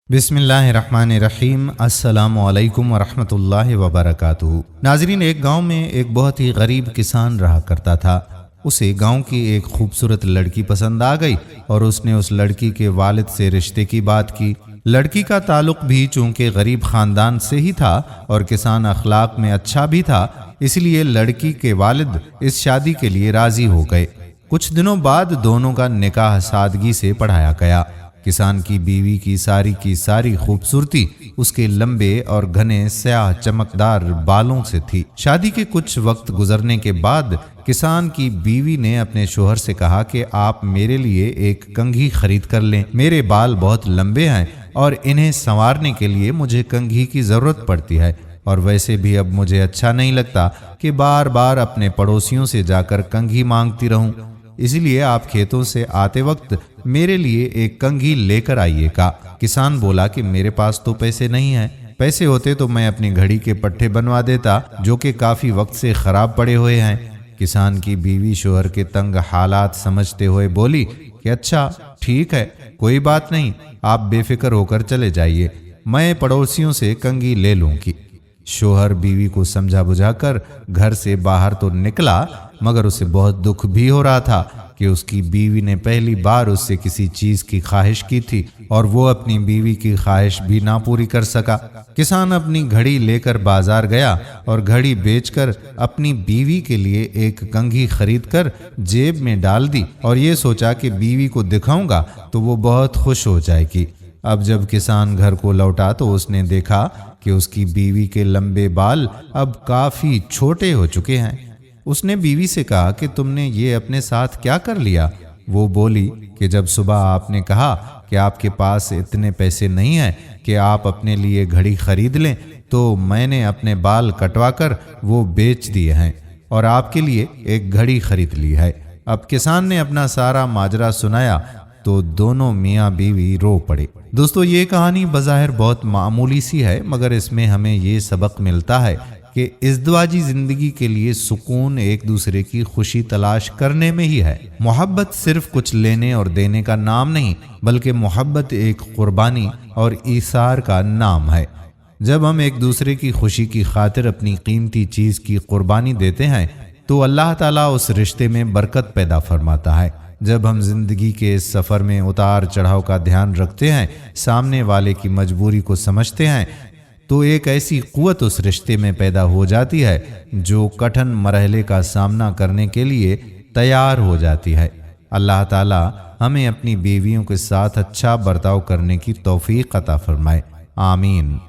बिस्मिल्लाहिर्रहमानिर्रहीम। अस्सलामु अलैकुम वरहमतुल्लाहि वबरकातुहू। नाज़रीन, एक गांव में एक बहुत ही गरीब किसान रहा करता था। उसे गांव की एक खूबसूरत लड़की पसंद आ गई और उसने उस लड़की के वालिद से रिश्ते की बात की। लड़की का ताल्लुक भी चूंकि गरीब खानदान से ही था और किसान अखलाक में अच्छा भी था, इसलिए लड़की के वालिद इस शादी के लिए राजी हो गए। कुछ दिनों बाद दोनों का निकाह सादगी से पढ़ाया गया। किसान की बीवी की सारी खूबसूरती उसके लंबे और घने स्याह चमकदार बालों से थी। शादी के कुछ वक्त गुजरने के बाद किसान की बीवी ने अपने शोहर से कहा कि आप मेरे लिए एक कंघी खरीद कर लें। मेरे बाल बहुत लंबे हैं और इन्हें संवारने के लिए मुझे कंघी की जरूरत पड़ती है, और वैसे भी अब मुझे अच्छा नहीं लगता कि बार बार अपने पड़ोसियों से जाकर कंघी मांगती रहूं। इसलिए आप खेतों से आते वक्त मेरे लिए एक कंघी लेकर आइएगा। किसान बोला कि मेरे पास तो पैसे नहीं हैं। पैसे होते तो मैं अपनी घड़ी के पट्टे बनवा देता, जो कि काफी वक्त से खराब पड़े हुए हैं। किसान की बीवी शोहर के तंग हालात समझते हुए बोली कि अच्छा ठीक है, कोई बात नहीं, आप बेफिक्र होकर चले जाइए, मैं पड़ोसियों से कंघी ले लूंगी। शोहर बीवी को समझा बुझाकर घर से बाहर तो निकला, मगर उसे बहुत दुख भी हो रहा था कि उसकी बीवी ने पहली बार उससे किसी चीज की ख्वाहिश की थी और वो अपनी बीवी की ख्वाहिश भी ना पूरी कर सका। किसान अपनी घड़ी लेकर बाजार गया और घड़ी बेचकर अपनी बीवी के लिए एक कंघी खरीदकर जेब में डाल दी और ये सोचा कि बीवी को दिखाऊंगा तो वो बहुत खुश हो जाएगी। अब जब किसान घर को लौटा तो उसने देखा कि उसकी बीवी के लंबे बाल अब काफी छोटे हो चुके हैं। उसने बीवी से कहा कि तुमने ये अपने साथ क्या कर लिया? वो बोली कि जब सुबह आपने कहा कि आपके पास इतने पैसे नहीं हैं कि आप अपने लिए घड़ी खरीद लें, तो मैंने अपने बाल कटवाकर वो बेच दिए हैं और आपके लिए एक घड़ी खरीद ली है। अब किसान ने अपना सारा माजरा सुनाया तो दोनों मियाँ बीवी रो पड़े। दोस्तों, ये कहानी बज़ाहिर बहुत मामूली सी है, मगर इसमें हमें ये सबक मिलता है कि इज़्दिवाजी जिंदगी के लिए सुकून एक दूसरे की खुशी तलाश करने में ही है। मोहब्बत सिर्फ कुछ लेने और देने का नाम नहीं, बल्कि मोहब्बत एक कुर्बानी और ईसार का नाम है। जब हम एक दूसरे की खुशी की खातिर अपनी कीमती चीज की कुर्बानी देते हैं तो अल्लाह ताला उस रिश्ते में बरकत पैदा फरमाता है। जब हम जिंदगी के इस सफर में उतार चढ़ाव का ध्यान रखते हैं, सामने वाले की मजबूरी को समझते हैं, तो एक ऐसी कुव्वत उस रिश्ते में पैदा हो जाती है जो कठिन मरहले का सामना करने के लिए तैयार हो जाती है। अल्लाह ताला हमें अपनी बीवियों के साथ अच्छा बर्ताव करने की तौफीक अता फरमाए। आमीन।